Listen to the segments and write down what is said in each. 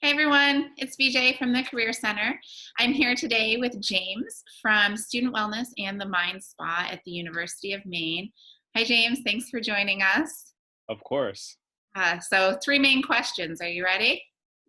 Hey everyone, it's BJ from the Career Center. I'm here today with James from Student Wellness and the Mind Spa at the University of Maine. Hi James, thanks for joining us. Of course. So three main questions. Are you ready?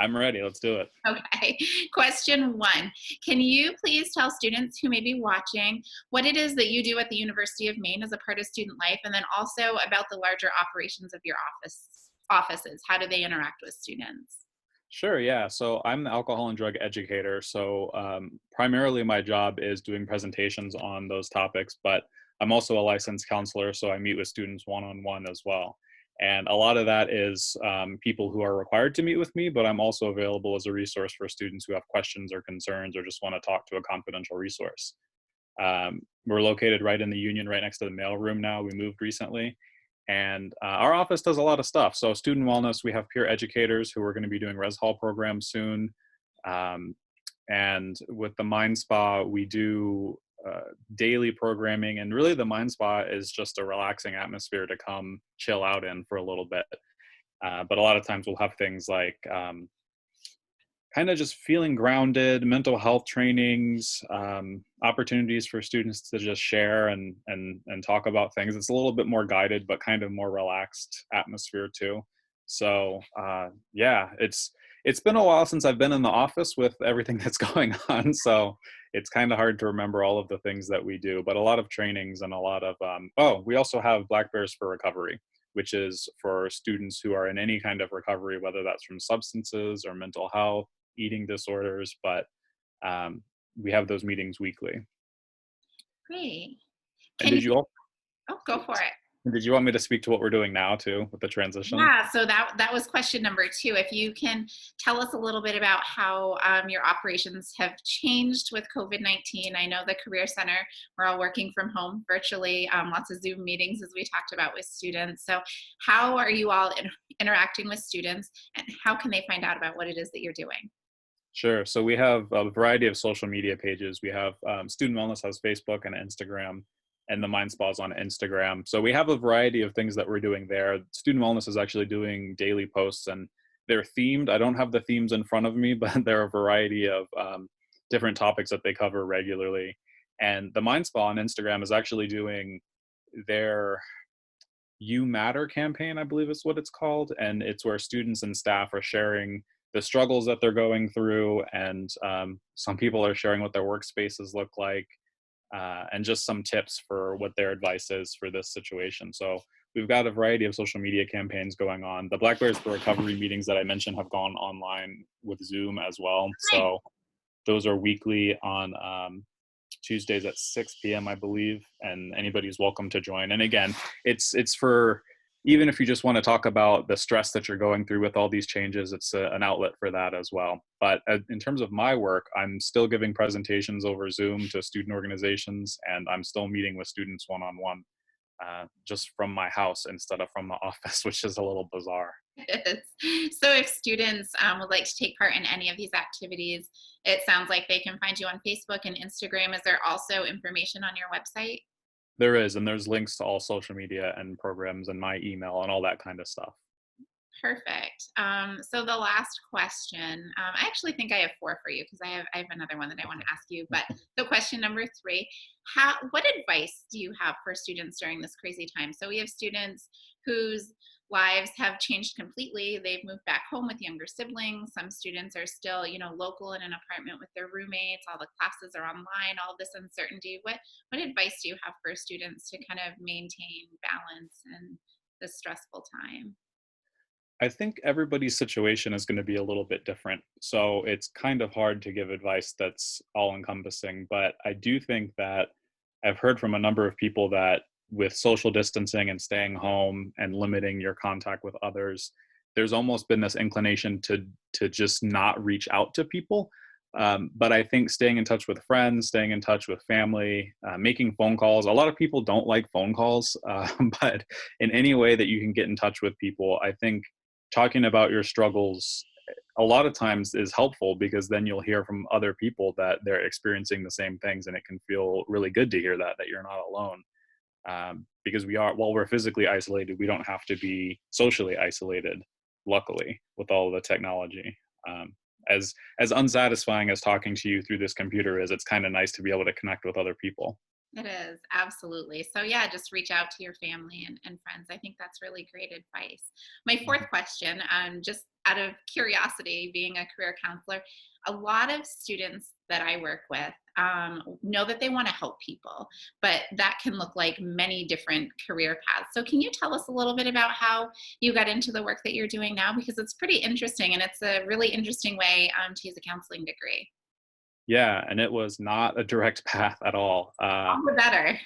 I'm ready. Let's do it. Okay. Question one, can you please tell students who may be watching what it is that you do at the University of Maine as a part of student life, and then also about the larger operations of your offices? How do they interact with students? Sure. Yeah. So I'm the alcohol and drug educator. So primarily my job is doing presentations on those topics, but I'm also a licensed counselor. So I meet with students one on one as well. And a lot of that is people who are required to meet with me, but I'm also available as a resource for students who have questions or concerns or just want to talk to a confidential resource. We're located right in the Union, right next to the mailroom now. We moved recently. And our office does a lot of stuff. So student wellness, we have peer educators who are going to be doing res hall programs soon. Um, and with the Mind Spa, we do daily programming. And really the Mind Spa is just a relaxing atmosphere to come chill out in for a little bit. But a lot of times we'll have things like kind of just feeling grounded, mental health trainings, opportunities for students to just share and talk about things. It's a little bit more guided, but kind of more relaxed atmosphere too. So yeah, it's been a while since I've been in the office with everything that's going on. So it's kind of hard to remember all of the things that we do, but a lot of trainings and a lot of we also have Black Bears for Recovery, which is for students who are in any kind of recovery, whether that's from substances or mental health, eating disorders, but we have those meetings weekly. Great. And Can you, oh, go for it. did you want me to speak to what we're doing now too with the transition? Yeah, so that was question number two. If you can tell us a little bit about how your operations have changed with COVID-19. I know the Career Center, we're all working from home virtually, lots of Zoom meetings as we talked about with students. So how are you all interacting with students, and how can they find out about what it is that you're doing? Sure. So we have a variety of social media pages. We have Student Wellness has Facebook and Instagram, and the Mind Spa's on Instagram. So we have a variety of things that we're doing there. Student Wellness is actually doing daily posts, and they're themed. I don't have the themes in front of me, but there are a variety of different topics that they cover regularly. And the Mind Spa on Instagram is actually doing their You Matter campaign, I believe is what it's called. And it's where students and staff are sharing the struggles that they're going through. And some people are sharing what their workspaces look like, and just some tips for what their advice is for this situation. So we've got a variety of social media campaigns going on. The Black Bears for Recovery meetings that I mentioned have gone online with Zoom as well. Nice. So those are weekly on Tuesdays at 6 p.m., I believe, and anybody's welcome to join. And again, it's for, even if you just want to talk about the stress that you're going through with all these changes, it's an outlet for that as well. But in terms of my work, I'm still giving presentations over Zoom to student organizations, and I'm still meeting with students one-on-one, just from my house instead of from the office, which is a little bizarre. So if students would like to take part in any of these activities, it sounds like they can find you on Facebook and Instagram. Is there also information on your website? There is, and there's links to all social media and programs and my email and all that kind of stuff. Perfect. So the last question, I actually think I have four for you because I have another one that I want to ask you. But the question number three, what advice do you have for students during this crazy time? So we have students whose lives have changed completely. They've moved back home with younger siblings. Some students are still, local in an apartment with their roommates. All the classes are online. All this uncertainty. What advice do you have for students to kind of maintain balance in this stressful time? I think everybody's situation is going to be a little bit different. So it's kind of hard to give advice that's all encompassing. But I do think that I've heard from a number of people that with social distancing and staying home and limiting your contact with others, there's almost been this inclination to just not reach out to people. But I think staying in touch with friends, staying in touch with family, making phone calls. A lot of people don't like phone calls, but in any way that you can get in touch with people, I think talking about your struggles a lot of times is helpful, because then you'll hear from other people that they're experiencing the same things, and it can feel really good to hear that you're not alone. Because while we're physically isolated, we don't have to be socially isolated, luckily, with all the technology. as unsatisfying as talking to you through this computer is, it's kind of nice to be able to connect with other people. It is, absolutely. So, yeah, just reach out to your family and friends. I think that's really great advice. My fourth question, just out of curiosity, being a career counselor, a lot of students that I work with know that they want to help people, but that can look like many different career paths. So, can you tell us a little bit about how you got into the work that you're doing now? Because it's pretty interesting and it's a really interesting way to use a counseling degree. Yeah, and it was not a direct path at all. All the better.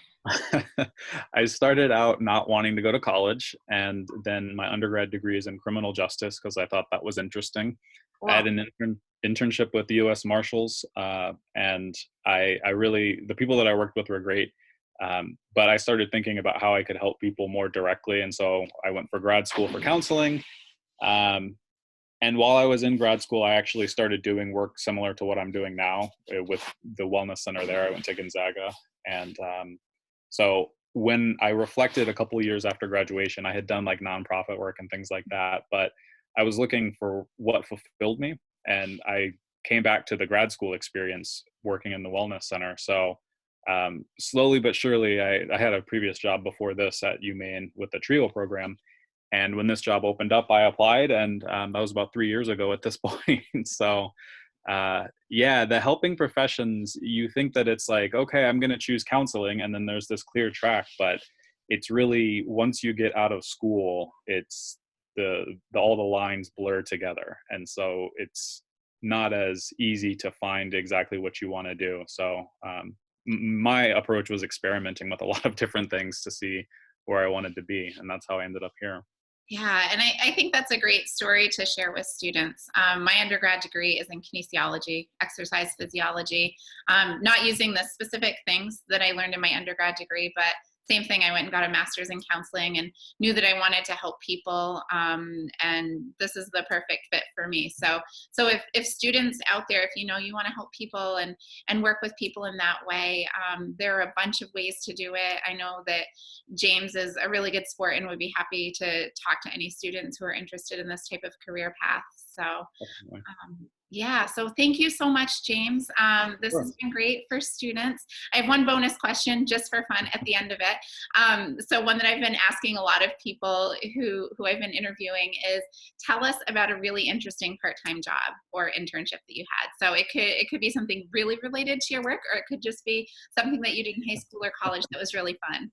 I started out not wanting to go to college, and then my undergrad degree is in criminal justice because I thought that was interesting. I Cool. had an internship with the U.S. Marshals, and I really, the people that I worked with were great. But I started thinking about how I could help people more directly, and so I went for grad school for counseling. Um, and while I was in grad school, I actually started doing work similar to what I'm doing now with the wellness center there. I went to Gonzaga, and so when I reflected a couple of years after graduation, I had done like nonprofit work and things like that, but I was looking for what fulfilled me, and I came back to the grad school experience working in the wellness center. So slowly but surely, I had a previous job before this at UMaine with the TRIO program, and when this job opened up, I applied, and that was about 3 years ago at this point. So, yeah, the helping professions, you think that it's like, okay, I'm going to choose counseling, and then there's this clear track, but it's really once you get out of school, it's all the lines blur together, and so it's not as easy to find exactly what you want to do. So, my approach was experimenting with a lot of different things to see where I wanted to be, and that's how I ended up here. Yeah, and I think that's a great story to share with students. My undergrad degree is in kinesiology, exercise physiology, not using the specific things that I learned in my undergrad degree, but same thing. I went and got a master's in counseling and knew that I wanted to help people, and this is the perfect fit for me. So if students out there, if you know you want to help people and work with people in that way, there are a bunch of ways to do it. I know that James is a really good sport and would be happy to talk to any students who are interested in this type of career path. So, yeah, so thank you so much, James. This Sure. has been great for students. I have one bonus question just for fun at the end of it. So one that I've been asking a lot of people who I've been interviewing is tell us about a really interesting part-time job or internship that you had. So it could be something really related to your work, or it could just be something that you did in high school or college that was really fun.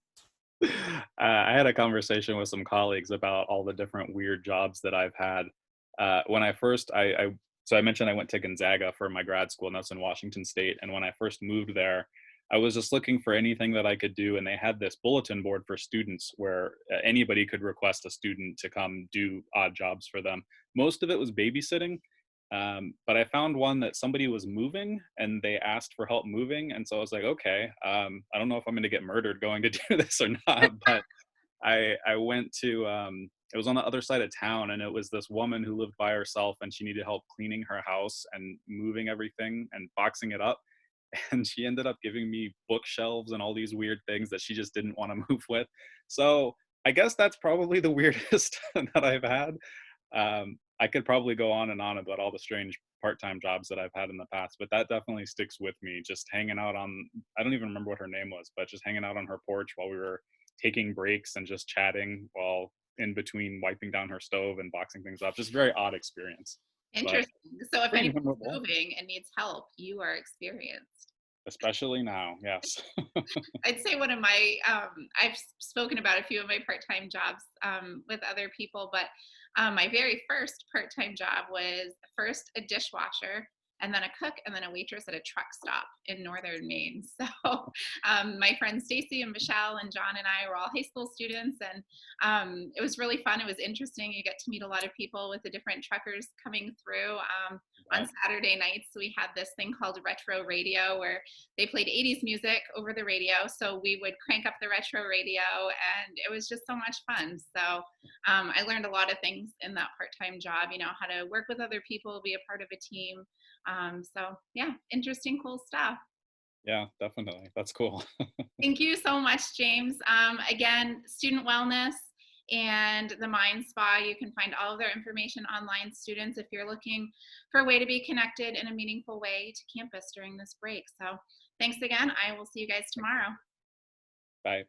I had a conversation with some colleagues about all the different weird jobs that I've had. When I first, so I mentioned I went to Gonzaga for my grad school, and that's in Washington State. And when I first moved there, I was just looking for anything that I could do, and they had this bulletin board for students where anybody could request a student to come do odd jobs for them. Most of it was babysitting, but I found one that somebody was moving and they asked for help moving. And so I was like, okay, I don't know if I'm going to get murdered going to do this or not, but I went to, it was on the other side of town, and it was this woman who lived by herself, and she needed help cleaning her house and moving everything and boxing it up. And she ended up giving me bookshelves and all these weird things that she just didn't want to move with. So I guess that's probably the weirdest that I've had. I could probably go on and on about all the strange part-time jobs that I've had in the past, but that definitely sticks with me. Just hanging out on, I don't even remember what her name was, but just hanging out on her porch while we were taking breaks and just chatting while in between wiping down her stove and boxing things up. Just very odd experience, but Interesting. So if pretty anyone's memorable, moving and needs help, you are experienced. especially now. Yes. I'd say one of my I've spoken about a few of my part-time jobs with other people, but my very first part-time job was first a dishwasher, and then a cook, and then a waitress at a truck stop in northern Maine. So my friends Stacy and Michelle and John and I were all high school students, and it was really fun. It was interesting. You get to meet a lot of people with the different truckers coming through. On Saturday nights, we had this thing called retro radio where they played 80s music over the radio. So we would crank up the retro radio, and it was just so much fun. So I learned a lot of things in that part-time job, you know, how to work with other people, be a part of a team. So yeah, interesting, cool stuff. Yeah, definitely. That's cool. Thank you so much, James. Again, student wellness and the Mind Spa. You can find all of their information online, students, if you're looking for a way to be connected in a meaningful way to campus during this break. So thanks again. I will see you guys tomorrow. Bye.